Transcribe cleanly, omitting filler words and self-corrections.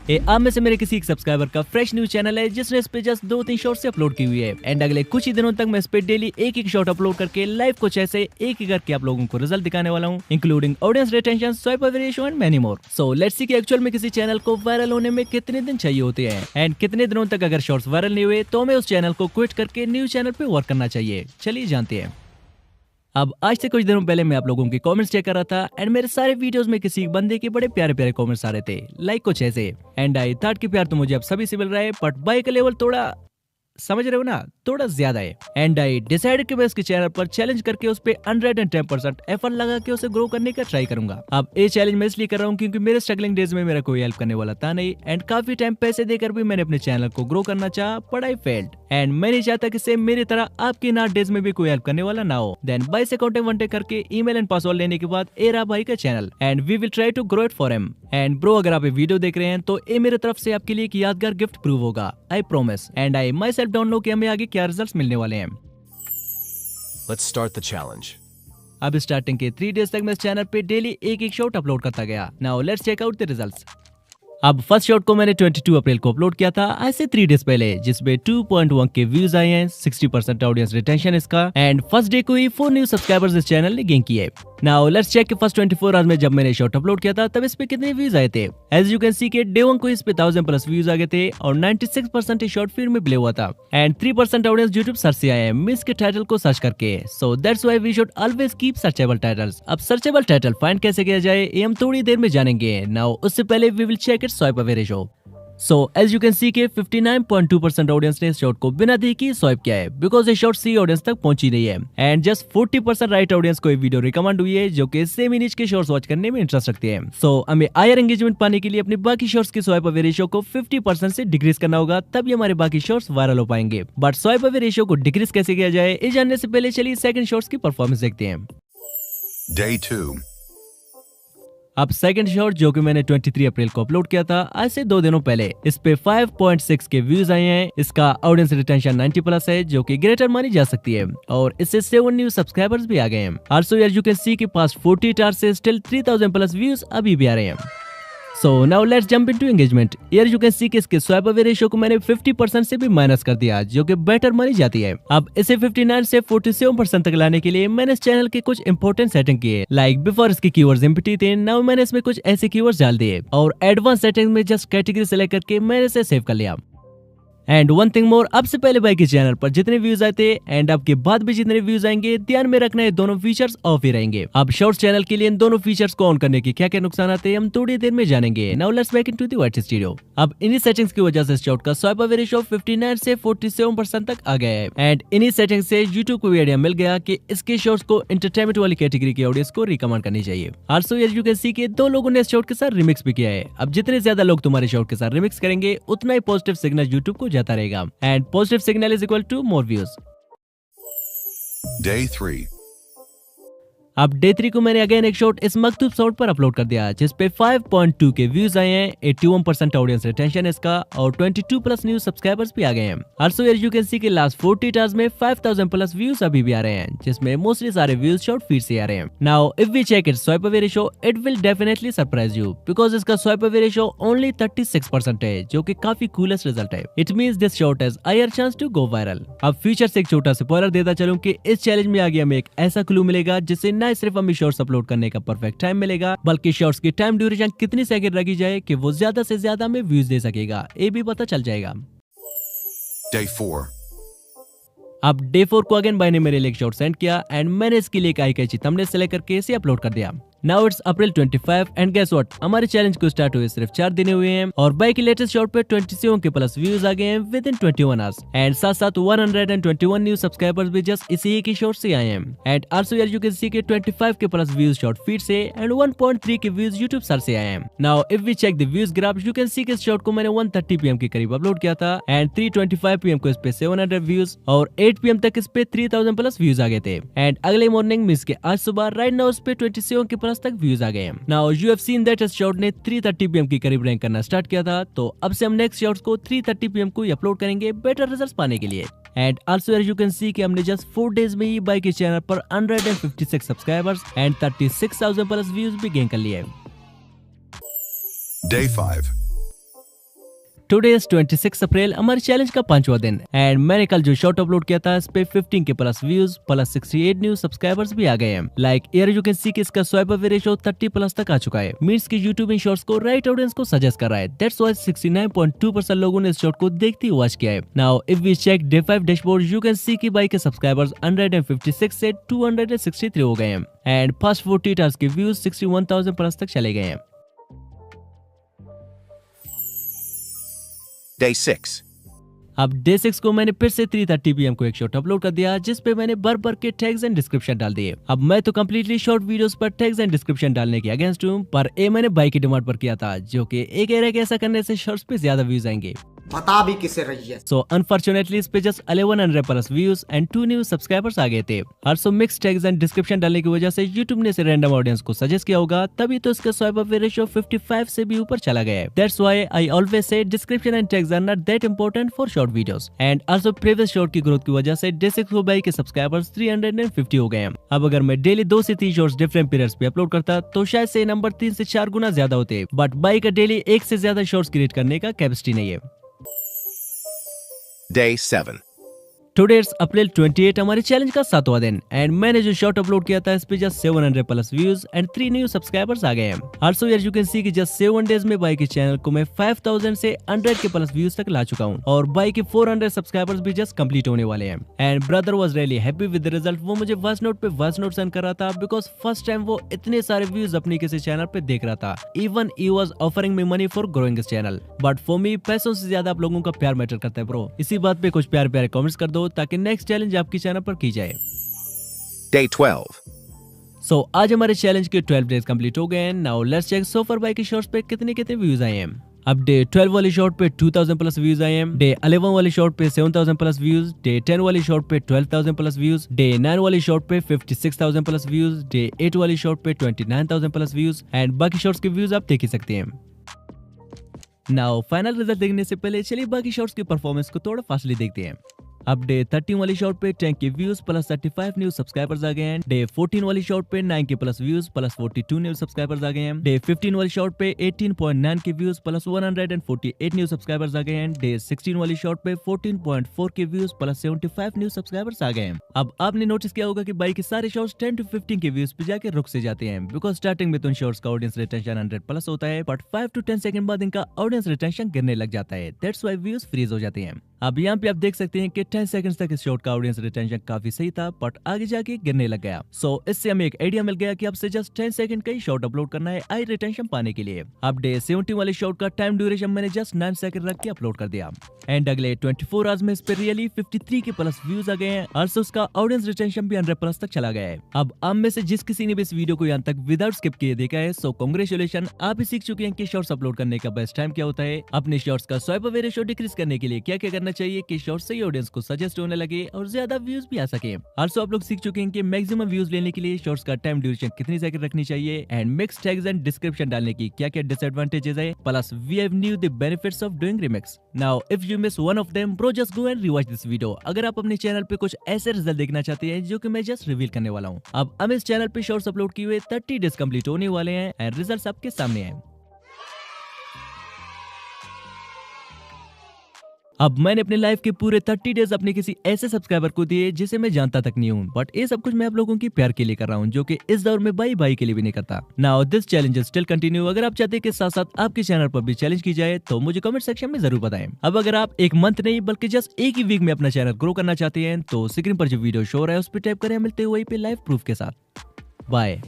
ये आप में से मेरे किसी एक सब्सक्राइबर का फ्रेश न्यूज चैनल है जिसने इस पे जस्ट 2-3 शॉर्ट्स से अपलोड की हुई है एंड अगले कुछ ही दिनों तक मैं इस पे डेली एक शॉर्ट अपलोड करके लाइव कुछ ऐसे एक करके आप लोगों को रिजल्ट दिखाने वाला हूँ, including audience retention, swipe away ratio and many more. So let's see कि एक्चुअल में किसी चैनल को वायरल होने में कितने दिन चाहिए होते हैं एंड कितने दिनों तक अगर शॉर्ट्स वायरल नहीं हुए तो हमें उस चैनल को क्विट करके न्यू चैनल पे वर्क करना चाहिए। चलिए जानते हैं। अब आज से कुछ दिनों पहले मैं आप लोगों की कमेंट्स चेक कर रहा था एंड मेरे सारे वीडियोस में किसी एक बंदे के बड़े प्यारे प्यारे कमेंट्स आ रहे थे, लाइक कुछ ऐसे। एंड आई थॉट कि प्यार तो मुझे अब सभी से मिल रहा है बट बाई का लेवल थोड़ा, समझ रहे हो ना, थोड़ा ज्यादा है। एंड आई डिसाइडेड कि मैं इसके चैनल पर चैलेंज करके उस पे 110% एफर्ट लगा के उसे ग्रो करने का ट्राई करूंगा। अब ये चैलेंज मैं इसलिए कर रहा हूँ क्योंकि मेरे स्ट्रगलिंग डेज में मेरा कोई हेल्प करने वाला था नहीं एंड काफी टाइम पैसे देकर भी मैंने अपने चैनल को ग्रो करना चाहा बट आई फेल्ड एंड मैं नहीं चाहता कि सेम मेरी तरह आपकी इन 8 डेज में भी कोई हेल्प करने वाला ना हो। देन बाय से कॉन्टेक्ट वनटे करके ईमेल एंड पासवर्ड लेने के बाद ए रहा भाई का channel and we will try to grow it for him. And bro अगर आप ये वीडियो देख रहे हैं तो ये मेरे तरफ से आपके लिए एक यादगार गिफ्ट प्रूव होगा, I promise. And I my self don't know कि हमें आगे क्या रिजल्ट्स मिलने वाले हैं। Let's start the challenge. अब स्टार्टिंग के 3 डेज तक मैं इस चैनल पे डेली एक शॉट अपलोड करता गया। Now let's check out the results. अब फर्स्ट शॉट को मैंने 22 अप्रैल को अपलोड किया था, आज से 3 डेज पहले, जिसमें 2.1 के व्यूज आए हैं, 60% ऑडियंस रिटेंशन इसका एंड फर्स्ट डे को ही 4 न्यू सब्सक्राइबर्स इस चैनल ने गेन किए। नाउ लेट्स चेक कि फर्स्ट 24 आवर्स में जब मैंने शॉट अपलोड किया था तब इस पे कितने व्यूज आए थे। एज यू कैन सी के डे 1 को इस पे 1000+ व्यूज आ गए थे और 96% शॉर्ट फीड में प्ले हुआ था एंड 3% ऑडियंस यूट्यूब सर्च से आए हैं मिस के टाइटल को सर्च करके। So that's why we should always keep searchable titles. अब सर्चेबल टाइटल फाइंड कैसे किया जाए ये हम थोड़ी देर में जानेंगे। नाउ उससे पहले we will check it swipe away ratio. So as you can see के 59.2% ऑडियंस ने इस शॉट को बिना देखे स्वाइप किया है बिकॉज ये शॉट सी ऑडियंस तक पहुंची नहीं है एंड जस्ट 40% राइट ऑडियंस को ये वीडियो रिकमेंड हुई है जो कि सेम इमेज के शॉर्ट्स वॉच करने में इंटरेस्ट रखते हैं। सो हमें हायर एंगेजमेंट पाने के लिए अपने बाकी शॉर्ट्स की स्वाइप अवे रेशियो को 50% से डिक्रीज करना होगा, तभी हमारे बाकी शॉर्ट्स वायरल हो पाएंगे। बट स्वाइप अवे रेशियो को डिक्रीज कैसे किया जाए ये जानने से पहले चलिए सेकंड शॉर्ट्स की परफॉर्मेंस देखते हैं। Day 2. अब सेकंड शॉट जो कि मैंने 23 अप्रैल को अपलोड किया था, आज से 2 दिनों पहले, इस पे 5.6 के व्यूज आए हैं। इसका ऑडियंस रिटेंशन 90+ है जो कि ग्रेटर मानी जा सकती है और इससे 7 न्यू सब्सक्राइबर्स भी आ गए हैं। आल्सो यार यू कैन सी कि पास्ट 48 आवर्स से स्टिल 3000+ व्यूज अभी भी आ रहे हैं। So now let's jump into engagement. Here you can see कि इसके स्वाइप अवे रेशियो को मैंने 50% से भी माइनस कर दिया जो कि बेटर मानी जाती है। अब इसे 59 से 47% तक लाने के लिए मैंने इस चैनल के कुछ इंपॉर्टेंट सेटिंग किए, लाइक बिफोर इसके कीवर्ड्स एम्प्टी थे, नाउ मैंने इसमें कुछ ऐसे कीवर्ड्स डाल दिए और एडवांस सेटिंग में जस्ट कैटेगरी सेलेक्ट करके मैंने इसे सेव कर लिया। एंड वन थिंग मोर, अब से पहले भाई के चैनल पर जितने व्यूज आए थे एंड अब के बाद भी जितने व्यूज आएंगे ध्यान में रखना है दोनों फीचर्स ऑफ ही रहेंगे। अब शॉर्ट्स चैनल के लिए इन दोनों फीचर्स को ऑन करने के क्या क्या नुकसान आते हैं हम थोड़ी देर में जानेंगे। Now let's back into the white studio. अब इन्हीं सेटिंग्स की वजह से शॉर्ट का स्वाइप अवे रेशियो 59 से 47% तक आ गया है एंड इन्हीं सेटिंग्स से यूट्यूब को भी आइडिया मिल गया कि इसके शॉर्ट्स को एंटरटेनमेंट वाली कैटेगरी की ऑडियंस को रिकमेंड करनी चाहिए। आल्सो यू कैन सी के 2 लोगों ने इस शॉर्ट के साथ रिमिक्स भी किया है। अब जितने ज्यादा लोग तुम्हारे शॉर्ट के साथ रिमिक्स करेंगे उतना ही पॉजिटिव सिग्नल यूट्यूब को जाता रहेगा and positive signal is equal to more views. Day 3. अब डे 3 को मैंने अगेन एक शॉट इस मकतूब शॉट पर अपलोड कर दिया जिसपे 5.2 के व्यूज आए हैं, 81% ऑडियंस रिटेंशन है इसका और 22+ न्यू सब्सक्राइबर्स भी आ गए हैं। आल्सो यार यू कैन सी के लास्ट 48 आवर्स में 5000+ व्यूज अभी भी आ रहे हैं जिसमें मोस्टली सारे व्यूज शॉर्ट फीड से आ रहे हैं। Now if we check it swipe away ratio it will definitely surprise you because इसका स्वाइप अवे रेशियो ओनली 36% है जो कि काफी कूलेस्ट रिजल्ट है। It means this shot has higher chance to go viral. अब फ्यूचर से एक छोटा स्पॉइलर देता चलूं कि इस चैलेंज में आगे हमें एक ऐसा क्लू मिलेगा जिससे ना सिर्फ हमें शॉर्ट्स अपलोड करने का परफेक्ट टाइम मिलेगा बल्कि शॉर्ट्स की टाइम ड्यूरेशन कितनी सेकंड रखी जाए कि वो ज्यादा से ज्यादा में व्यूज दे सकेगा ये भी पता चल जाएगा। Day 4. अब डे 4 को अगेन भाई ने मेरे लिए एक शॉर्ट सेंड किया एंड मैंने इसके लिए एक आई कैची थंबनेल सेलेक्ट करके इसे अपलोड कर दिया। Now it's April 25 and guess what, हमारे चैलेंज को स्टार्ट हुए सिर्फ 4 दिन हुए हैं और बाई के लेटेस्ट शॉट पे 27 के प्लस व्यूज आ गए हैं विद इन 21 आवर्स एंड साथ साथ 121 न्यू सब्सक्राइबर्स भी जस्ट इसी एक ही शॉट से आए हैं एंड आल्सो यार यू कैन सी के 25 के प्लस व्यूज शॉर्ट फीड से एंड 1.3 के व्यूज यूट्यूब सर्च से आए हैं। Now if we check the views graph you can see के इस शॉट को मैंने 1:30 PM के करीब अपलोड किया था एंड 3:25 PM को इस पे 700 व्यूज और 8 PM तक इस पे 3000+ व्यूज आ गए थे एंड अगले मॉर्निंग मींस के आज सुबह राइट नाउ इस पे 27 के प्लस तक व्यूज आ गए। Now you have seen that इस शॉट ने 3:30 PM के करीब रैंक करना स्टार्ट किया था तो अब से हम नेक्स्ट शॉट्स को 3:30 PM को ही अपलोड करेंगे बेटर रिजल्ट्स पाने के लिए। And also you can see कि हमने जस्ट 4 डेज में ही बाई के चैनल पर 156 सब्सक्राइबर्स एंड 36,000+ व्यूज भी गेन कर लिए। Day 5. टुडे इज 26 अप्रैल, हमारे चैलेंज का 5वां दिन एंड मैंने कल जो शॉर्ट अपलोड किया था इस पे 15 के plus views plus 68 new subscribers भी आ गए हैं। Like here you can see कि इसका स्वाइप अप रेशियो 30 प्लस तक आ चुका है। मीन्स की यूट्यूब इन शॉर्ट्स को राइट ऑडियंस को सजेस्ट कर रहा है। दैट्स व्हाई 69.2% लोगों ने इस शॉर्ट को देखते ही वॉच किया है। Now if we check day 5 dashboard you can see कि बाई के सब्सक्राइबर्स 156 से 263 हो गए हैं एंड फर्स्ट 40 आवर्स के व्यूज 61,000 प्लस तक चले गए हैं। Day 6. अब डे 6 को मैंने फिर से 3:30 PM को एक शॉर्ट अपलोड कर दिया जिसपे मैंने भर के टैग्स एंड डिस्क्रिप्शन डाल दिए। अब मैं तो कम्प्लीटली शॉर्ट वीडियोस पर टैग्स एंड डिस्क्रिप्शन डालने के अगेंस्ट हूँ, पर ये मैंने बाई की डिमांड पर किया था जो कि एक कह रहा है कि ऐसा करने से शॉर्ट्स पे ज्यादा व्यूज आएंगे। बता भी किसे रही है। सो अनफॉर्चुनेटली इस पे just 1100 plus views and 2 new subscribers आ गए थे। और मिक्स टैग्स एंड डिस्क्रिप्शन डालने की वजह से यूट्यूब ने इसे रैंडम ऑडियंस को सजेस्ट किया होगा, तभी तो इसका स्वाइप अप रेशियो 55 से भी ऊपर चला गया है। That's why I always say description and tags are not that important for short videos. And also previous short की ग्रोथ की वजह से डे 6 को बाई के सब्सक्राइबर्स 350 हो गए हैं। अब अगर मैं डेली 2 से 3 शॉर्ट्स डिफरेंट पीरियड्स पे अपलोड करता तो शायद से नंबर 3 से 4 गुना ज्यादा होते, बट बाई का डेली 1 से ज्यादा शॉर्ट्स क्रिएट करने का कैपेसिटी नहीं है। Day 7. टुडे इज अप्रैल 28, हमारे चैलेंज का 7वां दिन एंड मैंने जो शॉर्ट अपलोड किया था इस पे just 700 plus views and 3 new subscribers आ गए हैं। Also here you can see कि जस्ट 7 डेज में बाई के चैनल को मैं 5000 से 100 के प्लस व्यूज तक ला चुका हूं और बाई के 400 सब्सक्राइबर्स भी जस्ट कंप्लीट होने वाले हैं। And brother was really happy with the result. वो मुझे वॉइस नोट पे वॉइस नोट सेंड कर रहा था बिकॉज फर्स्ट टाइम वो इतने सारे व्यूज अपने किसी चैनल पे देख रहा था। Even he was offering me money for growing this channel, but for me पैसों से ज्यादा आप लोगों का प्यार मैटर करता है ब्रो। इसी बात पे कुछ प्यारे प्यारे कमेंट्स कर दो ताकि नेक्स्ट चैलेंज आपकी चैनल पर की जाए। Day 12. सो आज हमारे चैलेंज के 12 डेज कंप्लीट हो गए हैं। Now let's check so far by के शॉर्ट्स पे कितने व्यूज आए हैं। अब डे 12 वाली शॉर्ट पे 2000 प्लस व्यूज आए हैं, डे 11 वाली शॉर्ट पे 7000 प्लस व्यूज, डे 10 वाली शॉर्ट पे 12000 प्लस व्यूज, डे 9 वाली शॉर्ट पे 56000 प्लस व्यूज, डे 8 वाली शॉर्ट पे 29000 प्लस व्यूज एंड बाकी शॉर्ट्स के व्यूज आप देख ही सकते हैं। नाउ फाइनल रिजल्ट देखने से पहले चलिए बाकी शॉर्ट्स की परफॉर्मेंस को थोड़ा फास्टली देखते हैं। अब डे 13 वाली शॉर्ट पे 10 K views plus 35 new subscribers आ गए हैं। डे 14 वाली शॉर्ट पे 9 K plus views plus 42 new subscribers आ गए हैं। डे 15 वाली शॉर्ट पे 18.9 K views plus 148 new subscribers आ गए हैं। डे 16 वाली शॉर्ट पे 14.4 K views plus 75 new subscribers आ गए हैं। अब आपने नोटिस किया होगा कि बाई के सारे शॉर्ट्स 10 to 15 के व्यूज पे जाके रुक से जाते हैं बिकॉज स्टार्टिंग में तो इन शॉर्ट्स का ऑडियंस रिटेंशन 100 प्लस होता है, बट 5 to 10 सेकंड बाद इनका ऑडियंस रिटेंशन गिरने लग जाता है। दैट्स व्हाई व्यूज फ्रीज हो जाते हैं। अब यहाँ पे आप देख सकते हैं कि 10 सेकंड्स तक इस शॉर्ट का ऑडियंस रिटेंशन काफी सही था, बट आगे जाके गिरने लग गया। सो इससे हमें एक आइडिया मिल गया कि आपसे जस्ट 10 सेकंड का ही शॉर्ट अपलोड करना है हाई रिटेंशन पाने के लिए। अब डे 70 वाले शॉर्ट का टाइम ड्यूरेशन मैंने जस्ट 9 सेकंड रख के अपलोड कर दिया एंड अगले 24 आवर्स में इस पे रियली 53 के प्लस व्यूज आ गए हैं और उसका ऑडियंस रिटेंशन भी 100 प्लस तक चला गया है। अब आप में से जिस किसी ने भी इस वीडियो को यहाँ तक विदाउट स्किप किए देखा है सो कांग्रेचुलेशन, आप भी सीख चुके हैं कि शॉर्ट्स अपलोड करने का बेस्ट टाइम क्या होता है, अपने शॉर्ट्स का स्वाइप अवे रेशियो डिक्रीज करने के लिए क्या क्या करना चाहिए कि शॉर्ट्स सही ऑडियंस को सजेस्ट होने लगे और ज्यादा व्यूज भी आ सके। आल्सो आप लोग सीख चुके हैं कि मैक्सिमम व्यूज लेने के लिए शॉर्ट्स का टाइम ड्यूरेशन कितनी सेकंड रखनी चाहिए and mix tags and description डालने की क्या क्या डिसएडवांटेजेस है, plus we have knew the benefits of doing remix. Now if you miss one of them bro just go and rewatch this video. अगर आप अपने चैनल पे कुछ ऐसे रिजल्ट देखना चाहते हैं जो कि मैं जस्ट रिवील करने वाला हूँ। अब हम इस चैनल पे शॉर्ट्स अपलोड किए हुए 30 डेज कंप्लीट होने वाले हैं एंड रिजल्ट्स आपके सामने हैं। अब मैंने अपने लाइफ के पूरे 30 डेज अपने किसी ऐसे सब्सक्राइबर को दिए जिसे मैं जानता तक नहीं हूँ, बट ये सब कुछ मैं आप लोगों की प्यार के लिए कर रहा हूँ जो कि इस दौर में बाई के लिए भी नहीं करता। Now this challenge still continue. अगर आप चाहते हैं कि साथ साथ आपके चैनल पर भी चैलेंज की जाए तो मुझे कमेंट सेक्शन में जरूर बताएं। अब अगर आप एक मंथ नहीं बल्कि जस्ट एक ही वीक में अपना चैनल ग्रो करना चाहते हैं तो स्क्रीन पर जो वीडियो शो हो रहा है उस पर टैप करें। मिलते हुए पे लाइव प्रूफ के साथ। बाय।